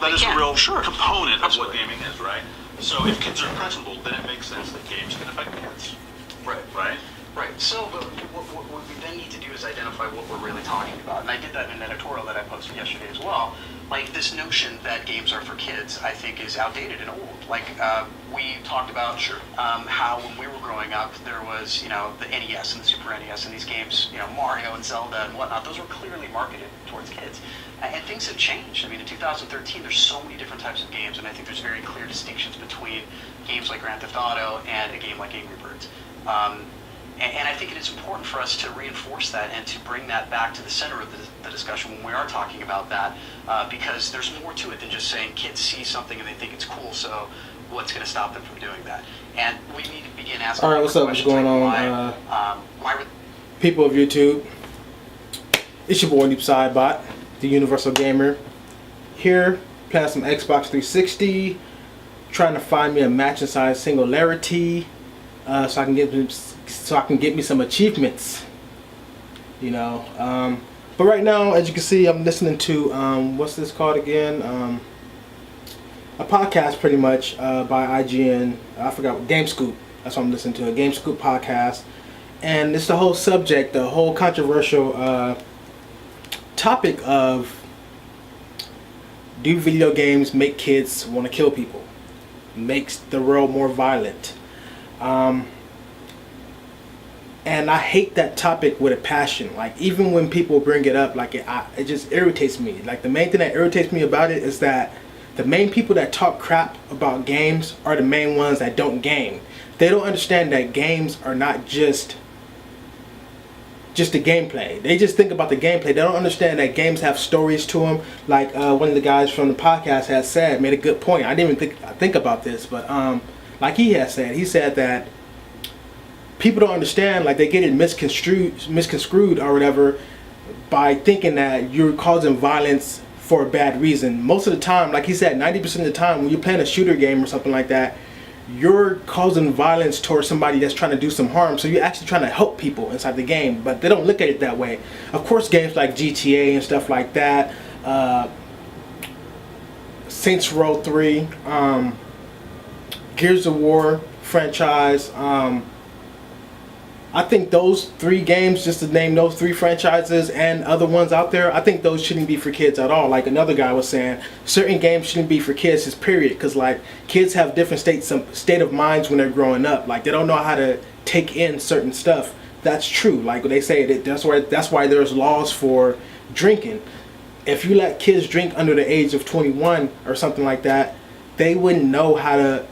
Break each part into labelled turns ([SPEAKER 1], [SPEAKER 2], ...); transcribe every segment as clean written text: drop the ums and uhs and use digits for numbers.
[SPEAKER 1] that is a real component of what gaming is, right? So if kids are impressionable, then it makes sense that games can affect kids. Right?
[SPEAKER 2] Right. So what we then need to do is identify what we're really talking about. And I did that in an editorial that I posted yesterday as well. Like, this notion that games are for kids, I think, is outdated and old. Like, we talked about how when we were growing up, there was, the NES and the Super NES and these games, Mario and Zelda and whatnot. Those were clearly marketed towards kids. And things have changed. I mean, in 2013, there's so many different types of games, and I think there's very clear distinctions between games like Grand Theft Auto and a game like Angry Birds. And I think it is important for us to reinforce that and to bring that back to the center of the discussion when we are talking about that, because there's more to it than just saying kids see something and they think it's cool, so what's going to stop them from doing that? And we need to begin asking.
[SPEAKER 3] All right, what's up? What's going on?
[SPEAKER 2] Why
[SPEAKER 3] people of YouTube? It's your boy Deep Sidebot, the Universal Gamer, here playing some Xbox 360, trying to find me a matching size singularity, so I can get me some achievements. But right now, as you can see, I'm listening to what's this called again? A podcast, pretty much, by IGN. I forgot. Game Scoop. That's what I'm listening to. A Game Scoop podcast, and it's the whole subject, the whole controversial topic of, do video games make kids want to kill people? Makes the world more violent? And I hate that topic with a passion. Like, even when people bring it up, like, it just irritates me. Like, the main thing that irritates me about it is that the main people that talk crap about games are the main ones that don't game. They don't understand that games are not just the gameplay. They just think about the gameplay. They don't understand that games have stories to them. Like, one of the guys from the podcast has said, made a good point. I didn't even think about this, but like he said that people don't understand, like, they get it misconstrued or whatever, by thinking that you're causing violence for a bad reason. Most of the time, like he said, 90% of the time when you're playing a shooter game or something like that, you're causing violence towards somebody that's trying to do some harm. So you're actually trying to help people inside the game, but they don't look at it that way. Of course, games like GTA and stuff like that, Saints Row 3, Gears of War franchise, I think those 3 games, just to name those 3 franchises and other ones out there, I think those shouldn't be for kids at all. Like another guy was saying, certain games shouldn't be for kids, just period. Because, like, kids have different state of minds when they're growing up. Like, they don't know how to take in certain stuff. That's true. Like they say, that's why there's laws for drinking. If you let kids drink under the age of 21 or something like that, they wouldn't know how to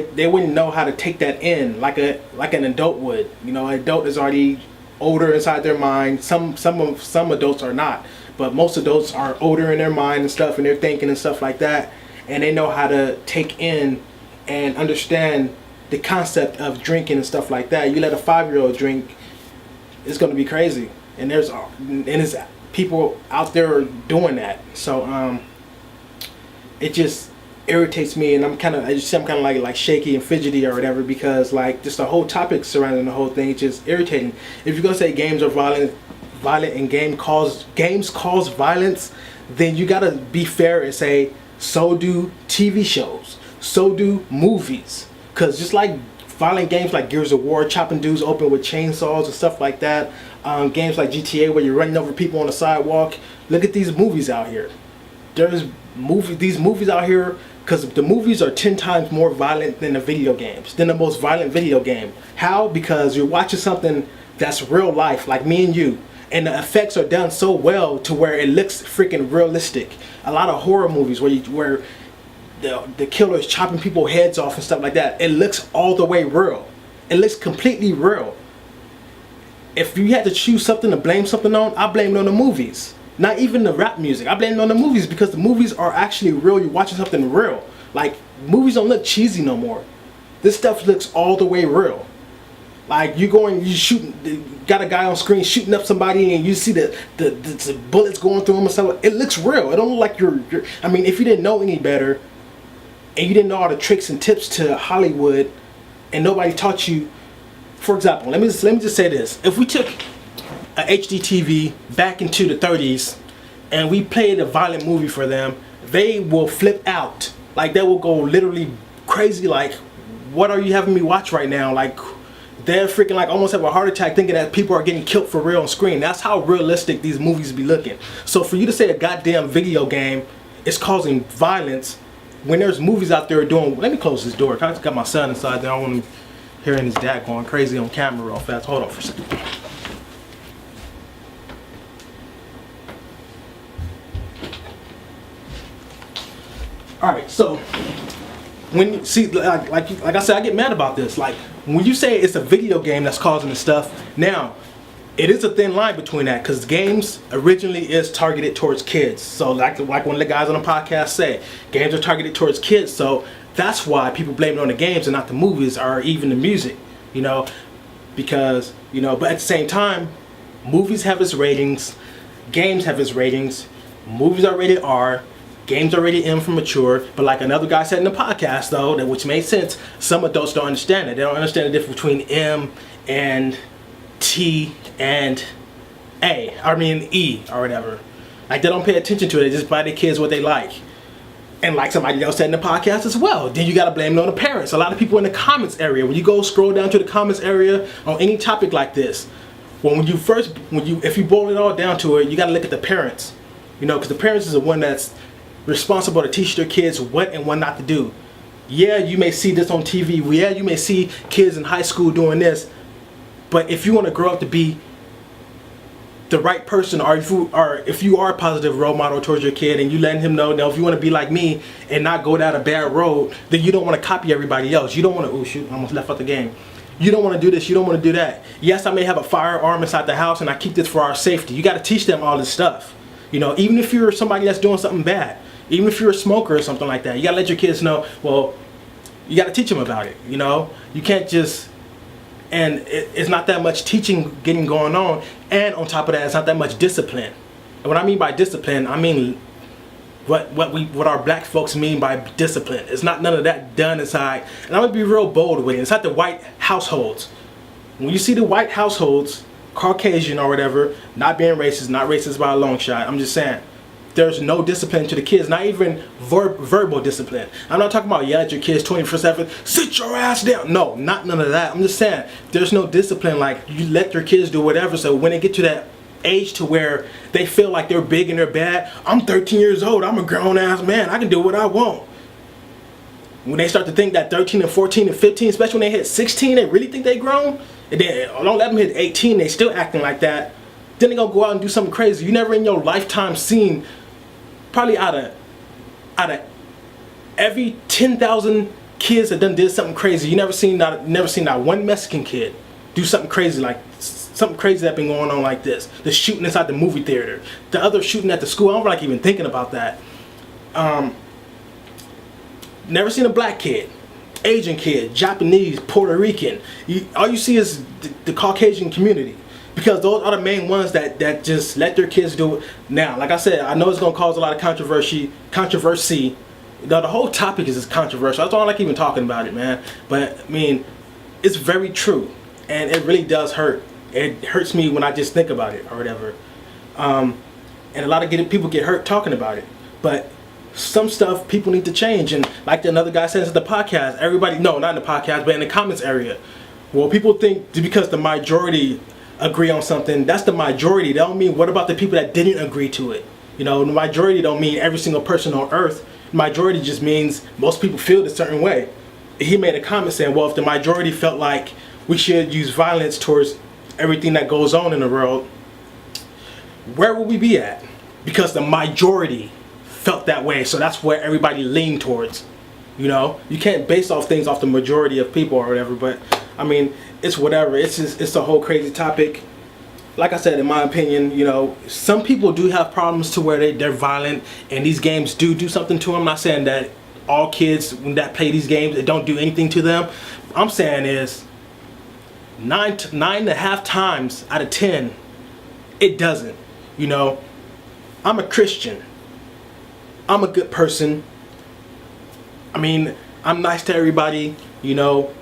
[SPEAKER 3] they wouldn't know how to take that in like an adult would. An adult is already older inside their mind. Some adults are not, but most adults are older in their mind and stuff, and they're thinking and stuff like that, and they know how to take in and understand the concept of drinking and stuff like that. You let a 5-year-old drink, it's going to be crazy, and there's people out there doing that. So it just irritates me, and I'm kind of like shaky and fidgety or whatever, because, like, just the whole topic surrounding the whole thing is just irritating. If you're gonna say games are violent and games cause violence, then you gotta be fair and say so do TV shows, so do movies. Because just like violent games like Gears of War, chopping dudes open with chainsaws and stuff like that, games like GTA where you're running over people on the sidewalk, look at these movies out here. These movies out here, because the movies are 10 times more violent than the most violent video game. How? Because you're watching something that's real life, like me and you, and the effects are done so well to where it looks freaking realistic. A lot of horror movies where the killer is chopping people's heads off and stuff like that, it looks all the way real. It looks completely real. If you had to choose something to blame something on, I blame it on the movies. Not even the rap music. I blame it on the movies, because the movies are actually real. You're watching something real. Like, movies don't look cheesy no more. This stuff looks all the way real. Like, you shooting, got a guy on screen shooting up somebody, and you see the bullets going through him and stuff. It looks real. It don't look like you're. I mean, if you didn't know any better, and you didn't know all the tricks and tips to Hollywood, and nobody taught you. For example, let me just say this: if we took a HD TV back into the 30s, and we played a violent movie for them, they will flip out. Like, they will go literally crazy. Like, what are you having me watch right now? Like, they're freaking like almost have a heart attack thinking that people are getting killed for real on screen. That's how realistic these movies be looking. So for you to say a goddamn video game is causing violence when there's movies out there doing... Let me close this door. I just got my son inside there. I don't want him hearing his dad going crazy on camera real fast. Hold on for a second. Alright, so when you see, like I said, I get mad about this. Like, when you say it's a video game that's causing the stuff, now, it is a thin line between that, because games originally is targeted towards kids. So like one of the guys on the podcast say, games are targeted towards kids, so that's why people blame it on the games and not the movies or even the music, you know, because, you know, but at the same time, movies have its ratings, games have its ratings, movies are rated R, games are rated M for mature, but like another guy said in the podcast though, that which made sense, some adults don't understand it. They don't understand the difference between M and T and E or whatever. Like, they don't pay attention to it, they just buy their kids what they like. And like somebody else said in the podcast as well, then you gotta blame it on the parents. A lot of people in the comments area, when you go scroll down to the comments area on any topic like this, if you boil it all down to it, you gotta look at the parents. You know, because the parents is the one that's responsible to teach their kids what and what not to do. Yeah, you may see this on TV. Yeah, you may see kids in high school doing this. But if you want to grow up to be the right person, or if you are a positive role model towards your kid and you letting him know, now if you want to be like me and not go down a bad road, then you don't want to copy everybody else. You don't want to, oh shoot, I almost left out the game. You don't want to do this, you don't want to do that. Yes, I may have a firearm inside the house and I keep this for our safety. You got to teach them all this stuff. You know, even if you're somebody that's doing something bad, even if you're a smoker or something like that, you got to let your kids know, well, you got to teach them about it, you know? You can't just, and it's not that much teaching getting going on, and on top of that, it's not that much discipline. And what I mean by discipline, I mean what our black folks mean by discipline. It's not none of that done inside, and I'm going to be real bold with it. It's not the white households. When you see the white households, Caucasian or whatever, not being racist, not racist by a long shot, I'm just saying, there's no discipline to the kids, not even verbal discipline. I'm not talking about yell at your kids 24/7, sit your ass down. No, not none of that. I'm just saying, there's no discipline. Like, you let your kids do whatever, so when they get to that age to where they feel like they're big and they're bad, I'm 13 years old, I'm a grown ass man, I can do what I want. When they start to think that 13 and 14 and 15, especially when they hit 16, they really think they grown, and then don't let them hit 18, they still acting like that, then they gonna go out and do something crazy. You never in your lifetime seen, probably out of every 10,000 kids that done did something crazy, you never seen that one Mexican kid do something crazy, like something crazy that been going on like this. The shooting inside the movie theater, the other shooting at the school. I don't like even thinking about that. Never seen a black kid, Asian kid, Japanese, Puerto Rican. All you see is the Caucasian community. Because those are the main ones that just let their kids do it. Now, like I said, I know it's going to cause a lot of controversy. Now, the whole topic is just controversial. That's all I like even talking about it, man. But, I mean, it's very true. And it really does hurt. It hurts me when I just think about it or whatever. And a lot of people get hurt talking about it. But some stuff people need to change. And like another guy says in the podcast, everybody, no, not in the podcast, but in the comments area. Well, people think because the majority agree on something, that's the majority. That don't mean, what about the people that didn't agree to it? You know, the majority don't mean every single person on earth. The majority just means most people feel a certain way. He made a comment saying, well, if the majority felt like we should use violence towards everything that goes on in the world, where would we be at? Because the majority felt that way, so that's where everybody leaned towards. You know, you can't base off things off the majority of people or whatever, but I mean, it's whatever. It's a whole crazy topic. Like I said, in my opinion, you know, some people do have problems to where they're violent, and these games do something to them. I'm not saying that all kids that play these games, it don't do anything to them. I'm saying is 9.5 times out of 10, it doesn't. You know, I'm a Christian. I'm a good person. I mean, I'm nice to everybody, you know.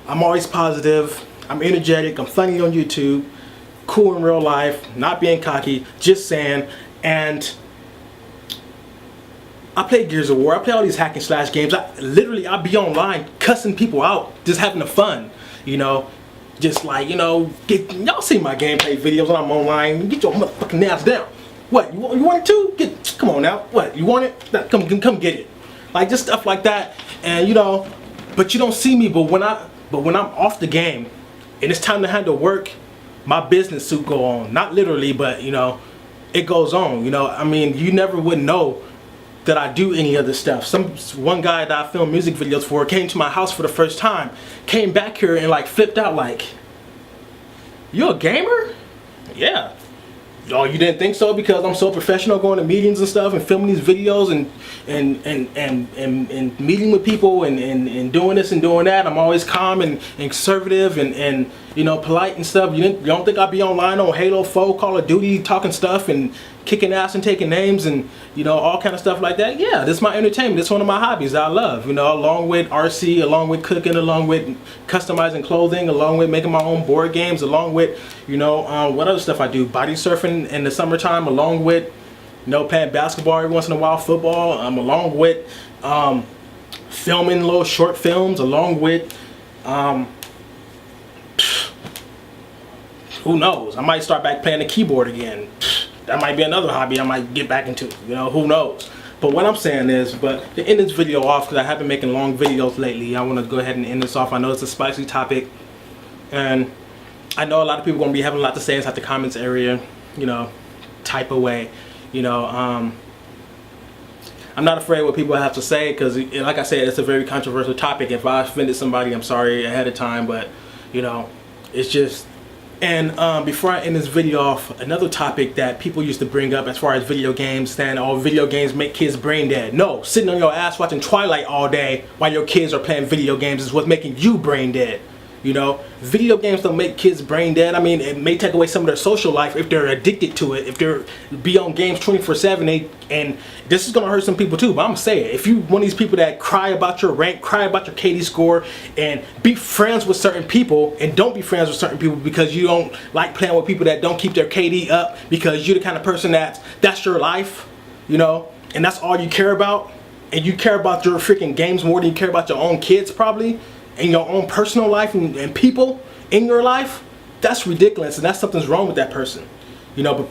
[SPEAKER 3] I'm always positive. I'm energetic. I'm funny on YouTube. Cool in real life. Not being cocky. Just saying. And I play Gears of War. I play all these hack and slash games. I be online cussing people out, just having the fun, you know. Just like, you know, y'all see my gameplay videos when I'm online. Get your motherfucking ass down. What, you want it too? Come on now. What, you want it? Nah, come get it. Like, just stuff like that. And, you know, but you don't see me. But when I'm off the game and it's time to handle work, my business suit go on. Not literally, but, you know, it goes on. You know, I mean, you never would know that I do any other stuff. One guy that I film music videos for came to my house for the first time, came back here and like flipped out like, "You a gamer?" Yeah. Oh, you didn't think so because I'm so professional going to meetings and stuff and filming these videos and meeting with people and doing this and doing that. I'm always calm and conservative and you know, polite and stuff. You don't think I'd be online on Halo 4, Call of Duty, talking stuff and kicking ass and taking names and, you know, all kind of stuff like that? Yeah, this is my entertainment. This is one of my hobbies that I love, you know, along with RC, along with cooking, along with customizing clothing, along with making my own board games, along with, you know, what other stuff I do? Body surfing in the summertime, along with, you know, playing basketball every once in a while, football, along with filming little short films, along with, who knows? I might start back playing the keyboard again. That might be another hobby I might get back into, you know, who knows. But what I'm saying is, but to end this video off, because I have been making long videos lately, I want to go ahead and end this off. I know it's a spicy topic, and I know a lot of people are going to be having a lot to say inside the comments area, you know, type away, you know. I'm not afraid what people have to say, because like I said, it's a very controversial topic. If I offended somebody, I'm sorry ahead of time, but, you know, it's just... And before I end this video off, another topic that people used to bring up as far as video games, saying, oh, video games make kids brain dead. No, sitting on your ass watching Twilight all day while your kids are playing video games is what's making you brain dead. You know, video games don't make kids brain dead. I mean, it may take away some of their social life if they're addicted to it, if they're be on games 24/7. And this is gonna hurt some people too, but I'm gonna say it. If you one of these people that cry about your rank, cry about your KD score, and be friends with certain people, and don't be friends with certain people because you don't like playing with people that don't keep their KD up, because you're the kind of person that's your life, you know, and that's all you care about, and you care about your freaking games more than you care about your own kids probably, and your own personal life and people in your life. That's ridiculous, and that's something's wrong with that person, you know. But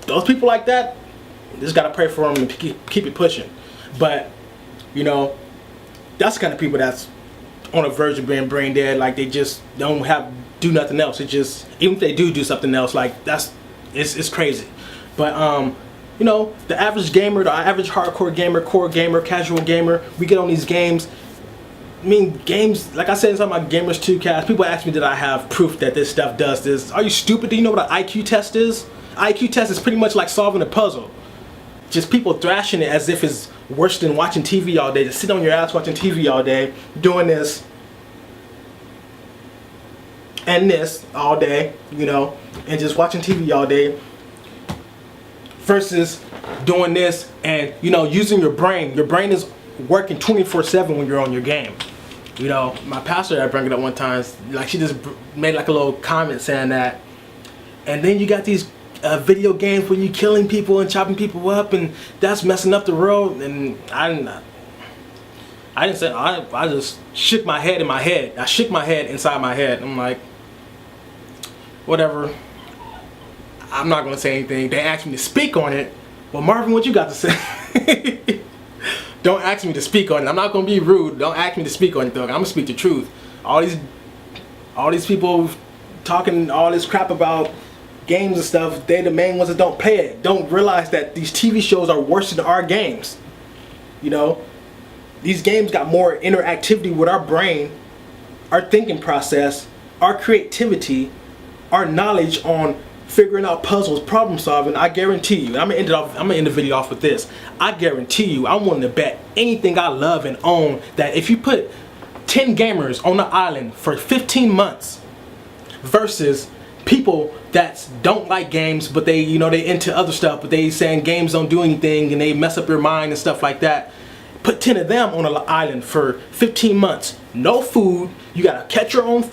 [SPEAKER 3] those people like that, you just gotta pray for them and keep it pushing. But, you know, that's the kind of people that's on the verge of being brain dead. Like, they just don't do nothing else. It just, even if they do something else, like, it's crazy. But you know, the average gamer, the average hardcore gamer, core gamer, casual gamer, we get on these games. I mean, games, like I said inside my Gamers 2 cast, people ask me, did I have proof that this stuff does this? Are you stupid? Do you know what an IQ test is? IQ test is pretty much like solving a puzzle. Just people thrashing it as if it's worse than watching TV all day. Just sit on your ass watching TV all day, doing this and this all day, you know, and just watching TV all day, versus doing this and, you know, using your brain. Your brain is working 24/7 when you're on your game. You know, my pastor, I bring it up one time, like, she just made like a little comment saying that, and then you got these video games where you killing people and chopping people up, and that's messing up the world. And I didn't say, I just shook my head in my head. I shook my head inside my head. I'm like, whatever, I'm not gonna say anything. They asked me to speak on it. Well, Marvin, what you got to say? Don't ask me to speak on it. I'm not gonna be rude. Don't ask me to speak on it, though. I'm gonna speak the truth. All these people talking all this crap about games and stuff, they're the main ones that don't play it. Don't realize that these TV shows are worse than our games. You know, these games got more interactivity with our brain, our thinking process, our creativity, our knowledge on figuring out puzzles, problem solving. I guarantee you, I'm gonna end the video off with this. I guarantee you, I'm willing to bet anything I love and own that if you put 10 gamers on the island for 15 months versus people that don't like games, but they, you know, they into other stuff, but they saying games don't do anything and they mess up your mind and stuff like that. Put 10 of them on an island for 15 months. No food. You gotta catch your own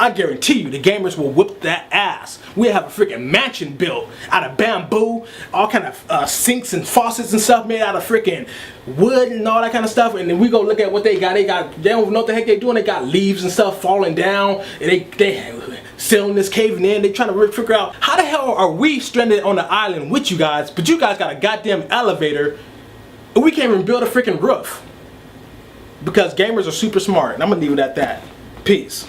[SPEAKER 3] I guarantee you the gamers will whoop that ass. We have a freaking mansion built out of bamboo, all kind of sinks and faucets and stuff made out of freaking wood and all that kind of stuff. And then we go look at what they got. They don't know what the heck they're doing. They got leaves and stuff falling down. And they still in this caving in. They trying to figure out how the hell are we stranded on the island with you guys, but you guys got a goddamn elevator and we can't even build a freaking roof. Because gamers are super smart. And I'm gonna leave it at that. Peace.